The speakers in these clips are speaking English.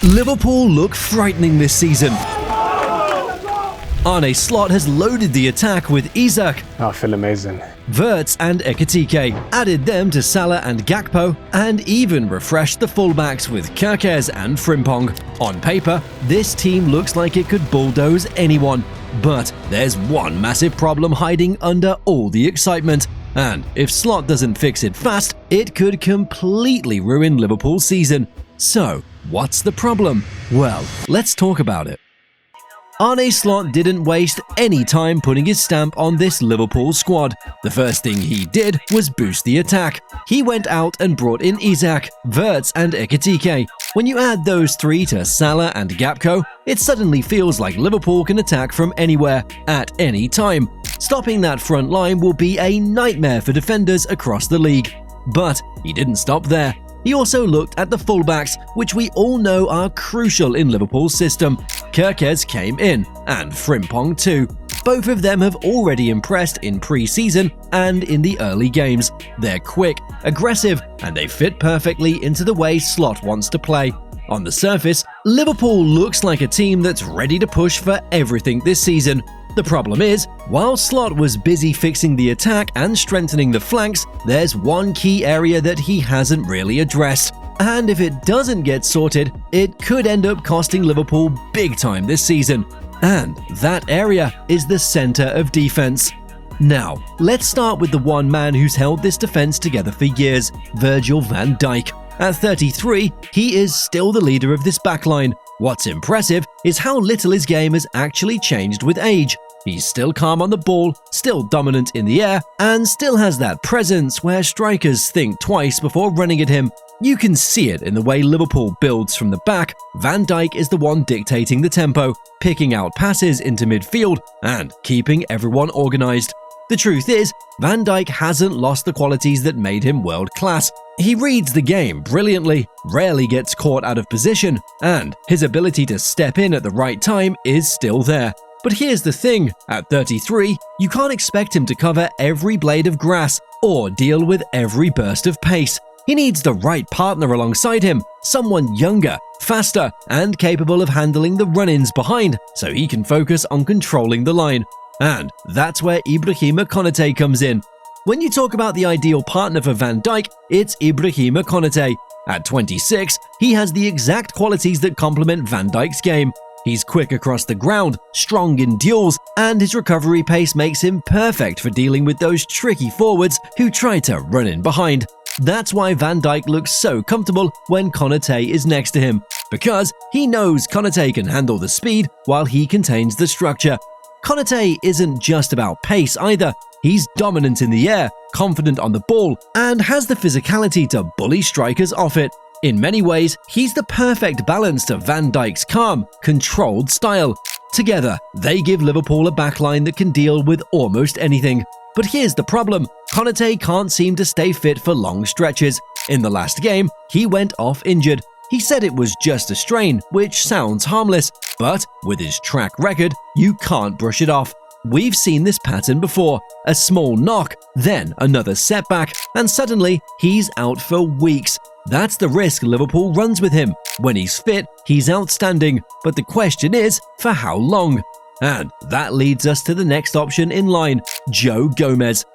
Liverpool look frightening this season. Arne Slot has loaded the attack with Isak. I feel amazing. Wirtz and Ekitike added them to Salah and Gakpo, and even refreshed the fullbacks with Kékerez and Frimpong. On paper, this team looks like it could bulldoze anyone. But there's one massive problem hiding under all the excitement. And if Slot doesn't fix it fast, it could completely ruin Liverpool's season. So, what's the problem? Well, let's talk about it. Arne Slot didn't waste any time putting his stamp on this Liverpool squad. The first thing he did was boost the attack. He went out and brought in Isak, Wirtz and Ekitike. When you add those three to Salah and Gakpo, it suddenly feels like Liverpool can attack from anywhere, at any time. Stopping that front line will be a nightmare for defenders across the league. But he didn't stop there. He also looked at the fullbacks, which we all know are crucial in Liverpool's system. Kékerez came in, and Frimpong too. Both of them have already impressed in pre-season and in the early games. They're quick, aggressive, and they fit perfectly into the way Slot wants to play. On the surface, Liverpool looks like a team that's ready to push for everything this season. The problem is, while Slot was busy fixing the attack and strengthening the flanks, there's one key area that he hasn't really addressed. And if it doesn't get sorted, it could end up costing Liverpool big time this season. And that area is the center of defense. Now, let's start with the one man who's held this defense together for years, Virgil van Dijk. At 33, he is still the leader of this backline. What's impressive is how little his game has actually changed with age. He's still calm on the ball, still dominant in the air, and still has that presence where strikers think twice before running at him. You can see it in the way Liverpool builds from the back. Van Dijk is the one dictating the tempo, picking out passes into midfield, and keeping everyone organized. The truth is, Van Dijk hasn't lost the qualities that made him world-class. He reads the game brilliantly, rarely gets caught out of position, and his ability to step in at the right time is still there. But here's the thing, at 33, you can't expect him to cover every blade of grass or deal with every burst of pace. He needs the right partner alongside him, someone younger, faster, and capable of handling the run-ins behind, so he can focus on controlling the line. And that's where Ibrahima Konate comes in. When you talk about the ideal partner for Van Dijk, it's Ibrahima Konate. At 26, he has the exact qualities that complement Van Dijk's game. He's quick across the ground, strong in duels, and his recovery pace makes him perfect for dealing with those tricky forwards who try to run in behind. That's why Van Dijk looks so comfortable when Konate is next to him, because he knows Konate can handle the speed while he contains the structure. Konate isn't just about pace either. He's dominant in the air, confident on the ball, and has the physicality to bully strikers off it. In many ways, he's the perfect balance to Van Dijk's calm, controlled style. Together, they give Liverpool a backline that can deal with almost anything. But here's the problem, Konate can't seem to stay fit for long stretches. In the last game, he went off injured. He said it was just a strain, which sounds harmless, but with his track record, you can't brush it off. We've seen this pattern before, a small knock, then another setback, and suddenly he's out for weeks. That's the risk Liverpool runs with him. When he's fit, he's outstanding, but the question is, for how long? And that leads us to the next option in line, Joe Gomez.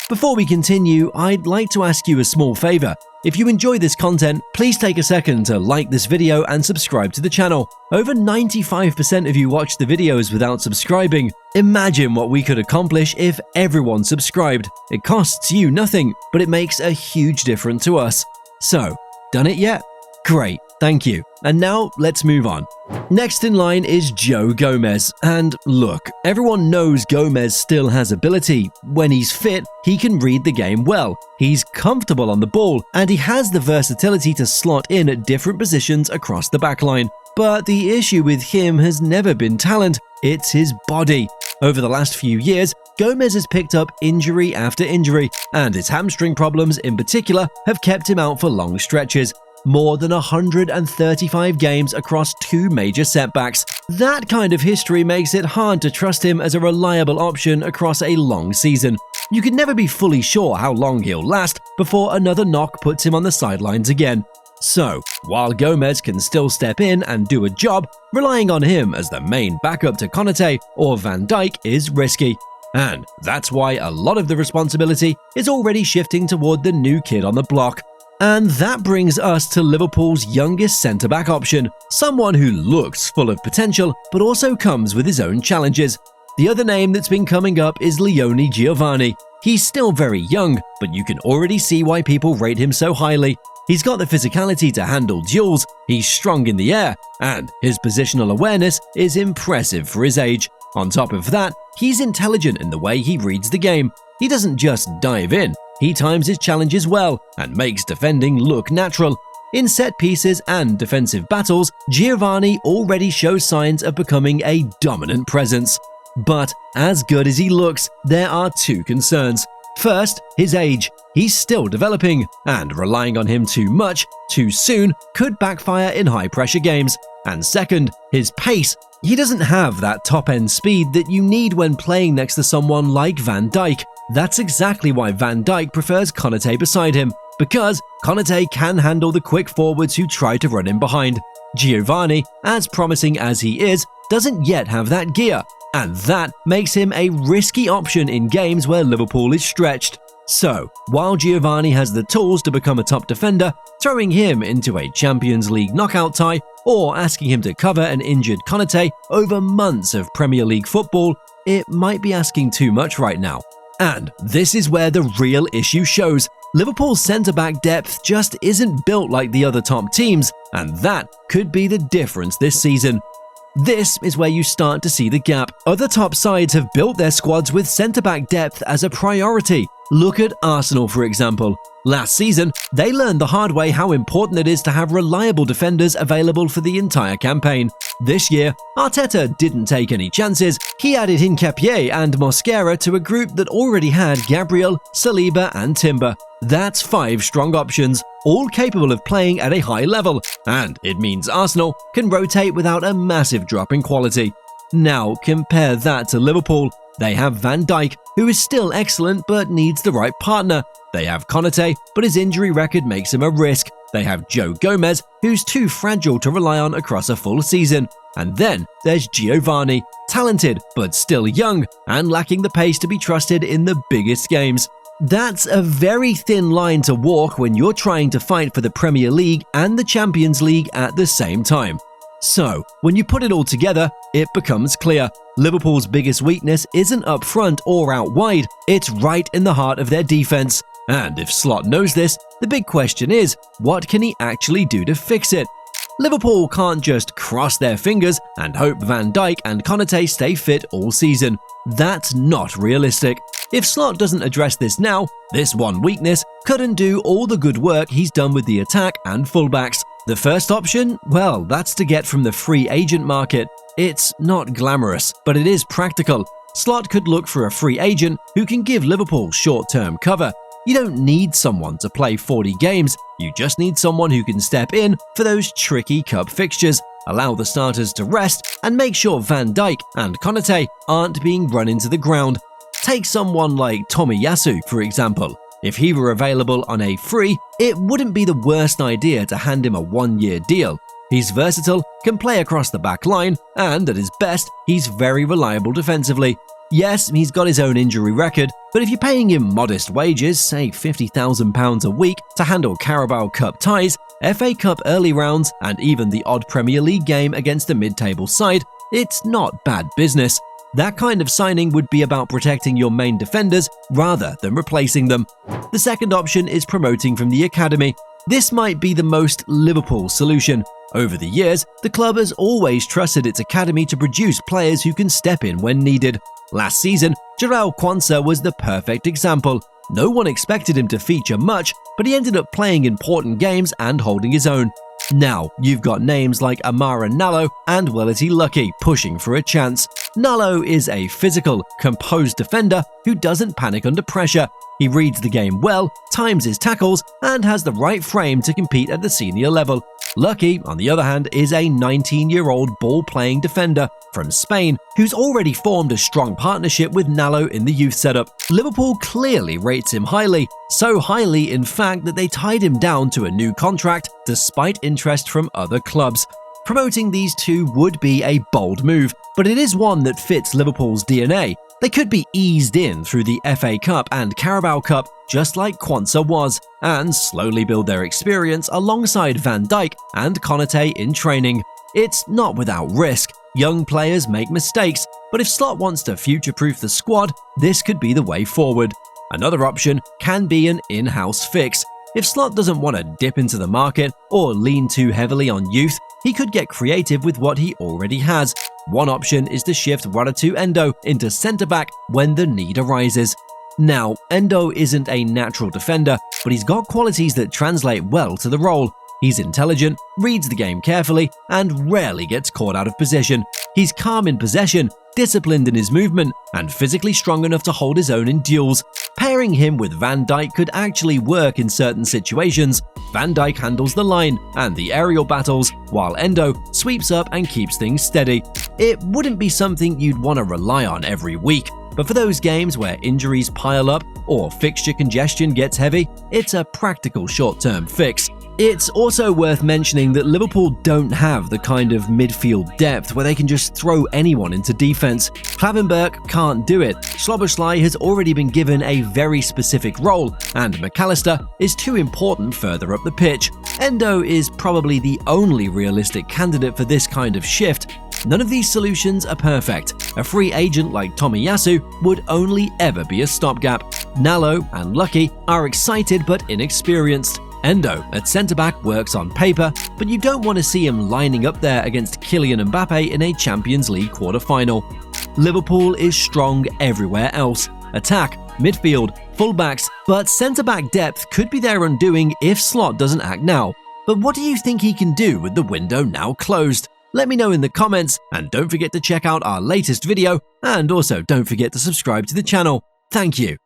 Before we continue, I'd like to ask you a small favor. If you enjoy this content, please take a second to like this video and subscribe to the channel. Over 95% of you watch the videos without subscribing. Imagine what we could accomplish if everyone subscribed. It costs you nothing, but it makes a huge difference to us. So, done it yet? Great, thank you. And now, let's move on. Next in line is Joe Gomez. And look, everyone knows Gomez still has ability. When he's fit, he can read the game well. He's comfortable on the ball, and he has the versatility to slot in at different positions across the backline. But the issue with him has never been talent, it's his body. Over the last few years, Gomez has picked up injury after injury, and his hamstring problems in particular have kept him out for long stretches. More than 135 games across 2 major setbacks. That kind of history makes it hard to trust him as a reliable option across a long season. You can never be fully sure how long he'll last before another knock puts him on the sidelines again. So, while Gomez can still step in and do a job, relying on him as the main backup to Konate or Van Dijk is risky. And that's why a lot of the responsibility is already shifting toward the new kid on the block. And that brings us to Liverpool's youngest centre-back option, someone who looks full of potential but also comes with his own challenges. The other name that's been coming up is Leone Giovanni. He's still very young, but you can already see why people rate him so highly. He's got the physicality to handle duels, he's strong in the air, and his positional awareness is impressive for his age. On top of that, he's intelligent in the way he reads the game. He doesn't just dive in, he times his challenges well and makes defending look natural. In set pieces and defensive battles, Giovanni already shows signs of becoming a dominant presence. But as good as he looks, there are two concerns. First, his age. He's still developing, and relying on him too much, too soon, could backfire in high-pressure games. And second, his pace. He doesn't have that top-end speed that you need when playing next to someone like Van Dijk. That's exactly why Van Dijk prefers Konate beside him, because Konate can handle the quick forwards who try to run in behind. Giovanni, as promising as he is, doesn't yet have that gear, and that makes him a risky option in games where Liverpool is stretched. So, while Giovanni has the tools to become a top defender, throwing him into a Champions League knockout tie or asking him to cover an injured Konate over months of Premier League football, it might be asking too much right now. And this is where the real issue shows. Liverpool's centre-back depth just isn't built like the other top teams, and that could be the difference this season. This is where you start to see the gap. Other top sides have built their squads with centre-back depth as a priority. Look at Arsenal, for example. Last season, they learned the hard way how important it is to have reliable defenders available for the entire campaign. This year, Arteta didn't take any chances. He added in Kékerez and Mosquera to a group that already had Gabriel, Saliba and Timber. That's 5 strong options, all capable of playing at a high level, and it means Arsenal can rotate without a massive drop in quality. Now compare that to Liverpool. They have Van Dijk, who is still excellent but needs the right partner. They have Konate, but his injury record makes him a risk. They have Joe Gomez, who's too fragile to rely on across a full season. And then there's Giovanni, talented but still young and lacking the pace to be trusted in the biggest games. That's a very thin line to walk when you're trying to fight for the Premier League and the Champions League at the same time. So, when you put it all together, it becomes clear. Liverpool's biggest weakness isn't up front or out wide, it's right in the heart of their defense. And if Slot knows this, the big question is, what can he actually do to fix it? Liverpool can't just cross their fingers and hope Van Dijk and Konate stay fit all season. That's not realistic. If Slot doesn't address this now, this one weakness could undo all the good work he's done with the attack and fullbacks. The first option? Well, that's to get from the free agent market. It's not glamorous, but it is practical. Slot could look for a free agent who can give Liverpool short-term cover. You don't need someone to play 40 games, you just need someone who can step in for those tricky cup fixtures, allow the starters to rest, and make sure Van Dijk and Konate aren't being run into the ground. Take someone like Tomiyasu, for example. If he were available on a free, it wouldn't be the worst idea to hand him a 1-year deal. He's versatile, can play across the back line, and at his best, he's very reliable defensively. Yes, he's got his own injury record, but if you're paying him modest wages, say £50,000 a week, to handle Carabao Cup ties, FA Cup early rounds, and even the odd Premier League game against a mid-table side, it's not bad business. That kind of signing would be about protecting your main defenders rather than replacing them. The second option is promoting from the academy. This might be the most Liverpool solution. Over the years, the club has always trusted its academy to produce players who can step in when needed. Last season, Jarrell Quansah was the perfect example. No one expected him to feature much, but he ended up playing important games and holding his own. Now, you've got names like Amara Nallo and Welity Lucky pushing for a chance. Nalo is a physical, composed defender who doesn't panic under pressure. He reads the game well, times his tackles, and has the right frame to compete at the senior level. Lucky, on the other hand, is a 19-year-old ball-playing defender from Spain who's already formed a strong partnership with Nalo in the youth setup. Liverpool clearly rates him highly, so highly in fact that they tied him down to a new contract despite interest from other clubs. Promoting these two would be a bold move, but it is one that fits Liverpool's DNA. They could be eased in through the FA Cup and Carabao Cup, just like Quansah was, and slowly build their experience alongside Van Dijk and Konate in training. It's not without risk. Young players make mistakes, but if Slot wants to future-proof the squad, this could be the way forward. Another option can be an in-house fix. If Slot doesn't want to dip into the market or lean too heavily on youth, he could get creative with what he already has. One option is to shift Wirtz Endo into centre-back when the need arises. Now, Endo isn't a natural defender, but he's got qualities that translate well to the role. He's intelligent, reads the game carefully, and rarely gets caught out of position. He's calm in possession, disciplined in his movement, and physically strong enough to hold his own in duels. Pairing him with Van Dijk could actually work in certain situations. Van Dijk handles the line and the aerial battles, while Endo sweeps up and keeps things steady. It wouldn't be something you'd want to rely on every week, but for those games where injuries pile up or fixture congestion gets heavy, it's a practical short-term fix. It's also worth mentioning that Liverpool don't have the kind of midfield depth where they can just throw anyone into defense. Klavenberg can't do it, Szoboszlai has already been given a very specific role, and McAllister is too important further up the pitch. Endo is probably the only realistic candidate for this kind of shift. None of these solutions are perfect. A free agent like Tomiyasu would only ever be a stopgap. Nalo and Lucky are excited but inexperienced. Endo at centre-back works on paper, but you don't want to see him lining up there against Kylian Mbappe in a Champions League quarter-final. Liverpool is strong everywhere else. Attack, midfield, fullbacks, but centre-back depth could be their undoing if Slot doesn't act now. But what do you think he can do with the window now closed? Let me know in the comments, and don't forget to check out our latest video, and also don't forget to subscribe to the channel. Thank you.